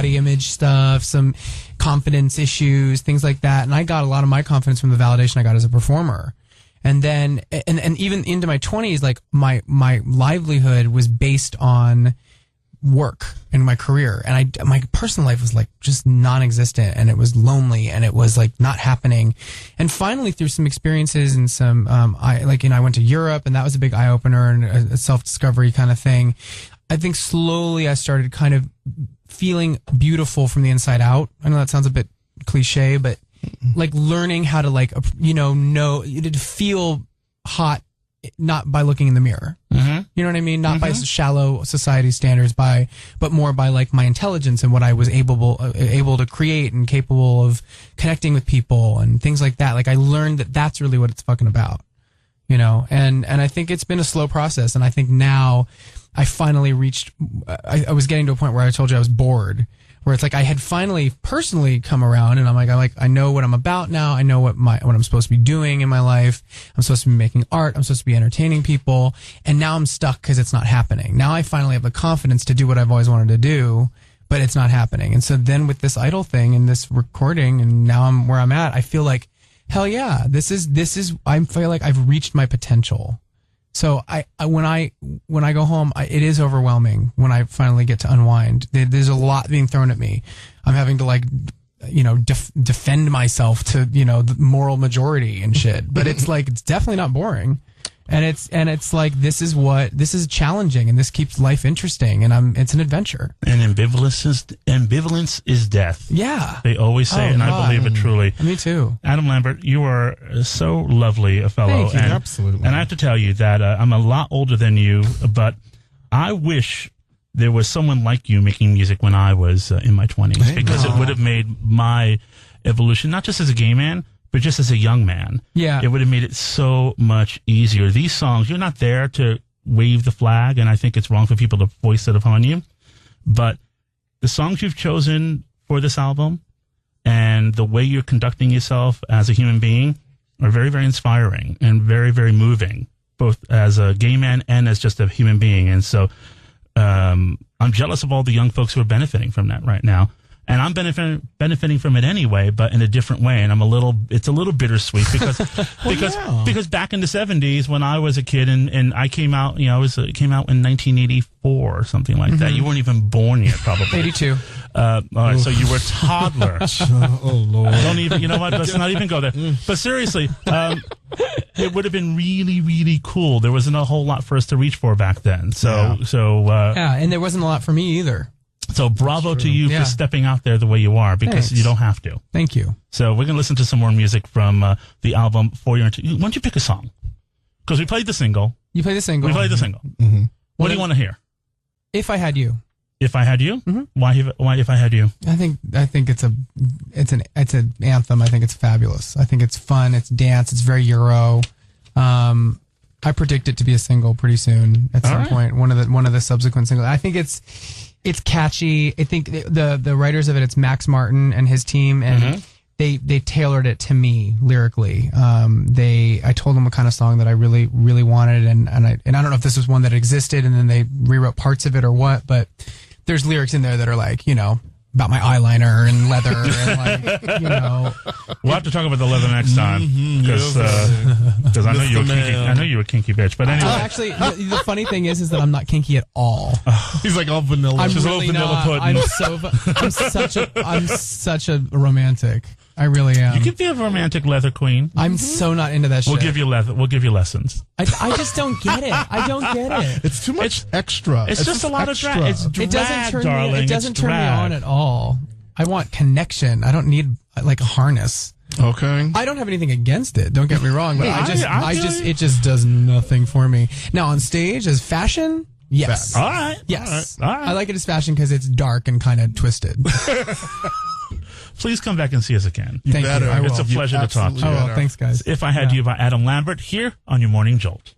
body image stuff, some confidence issues, things like that. And I got a lot of my confidence from the validation I got as a performer. And then, and even into my 20s, like my livelihood was based on work in my career. And my personal life was like just non-existent, and it was lonely, and it was like not happening. And finally, through some experiences and some, I went to Europe, and that was a big eye opener and a self-discovery kind of thing. I think slowly I started kind of feeling beautiful from the inside out. I know that sounds a bit cliche, but like learning how to like, know to feel hot, not by looking in the mirror. Mm-hmm. You know what I mean? Not by shallow society standards, but more by like my intelligence and what I was able to create and capable of connecting with people and things like that. Like I learned that that's really what it's fucking about, and I think it's been a slow process. And I think now I finally reached, I was getting to a point where I told you I was bored, where it's like I had finally personally come around, and I'm like, I know what I'm about now. I know what I'm supposed to be doing in my life. I'm supposed to be making art. I'm supposed to be entertaining people. And now I'm stuck because it's not happening. Now I finally have the confidence to do what I've always wanted to do, but it's not happening. And so then with this Idol thing and this recording, and now I'm where I'm at, I feel like, hell yeah, this is, I feel like I've reached my potential. So when I go home, it is overwhelming when I finally get to unwind. There's a lot being thrown at me. I'm having to like, defend myself to, the moral majority and shit. But it's like, it's definitely not boring. And it's like, this is challenging, and this keeps life interesting, and it's an adventure. And ambivalence is death. Yeah. They always say it, and I believe it truly. Me too. Adam Lambert, you are so lovely a fellow. Thank you. Absolutely. And I have to tell you that I'm a lot older than you, but I wish there was someone like you making music when I was in my 20s, because it would have made my evolution, not just as a gay man, but just as a young man. Yeah. It would have made it so much easier. These songs, you're not there to wave the flag, and I think it's wrong for people to voice it upon you. But the songs you've chosen for this album and the way you're conducting yourself as a human being are very, very inspiring and very, very moving, both as a gay man and as just a human being. And so I'm jealous of all the young folks who are benefiting from that right now. And I'm benefiting from it anyway, but in a different way. And it's a little bittersweet because, because back in the 70s when I was a kid and I came out, came out in 1984 or something like that. You weren't even born yet, probably. 82. All right. So you were a toddler. Oh Lord. Don't even, you know what? Let's not even go there. But seriously, it would have been really, really cool. There wasn't a whole lot for us to reach for back then. Yeah, and there wasn't a lot for me either. So bravo to you for stepping out there the way you are, because you don't have to. Thank you. So we're going to listen to some more music from the album For Your Why don't you pick a song? Because we played the single. You play the single. We played the single. Mm-hmm. What do you want to hear? If I Had You. If I Had You? Mm-hmm. Why If I Had You? I think it's an anthem. I think it's fabulous. I think it's fun. It's dance. It's very Euro. I predict it to be a single pretty soon at some point. One of the subsequent singles. I think it's catchy. I think the writers of it's Max Martin and his team, and they tailored it to me lyrically. I told them what kind of song that I really, really wanted, and I don't know if this was one that existed and then they rewrote parts of it or what, but there's lyrics in there that are like, about my eyeliner and leather and We'll have to talk about the leather next time, because I know you're a kinky bitch. But anyway, actually, the funny thing is that I'm not kinky at all. He's like all vanilla. I'm really vanilla not. I'm such a romantic. I really am. You can be a romantic leather queen. I'm so not into that shit. We'll give you lessons. I just don't get it. I don't get it. It's too much extra. It's just a lot extra. of drag. It's drag, darling. It doesn't turn me on at all. I want connection. I don't need like a harness. Okay. I don't have anything against it. Don't get me wrong, but it just does nothing for me. Now on stage as fashion, yes. All right. Yes. All right. I like it as fashion because it's dark and kind of twisted. Please come back and see us again. Thank you. I will. It's a pleasure to talk to you. Oh, well, thanks, guys. If I Had You by Adam Lambert here on your Morning Jolt.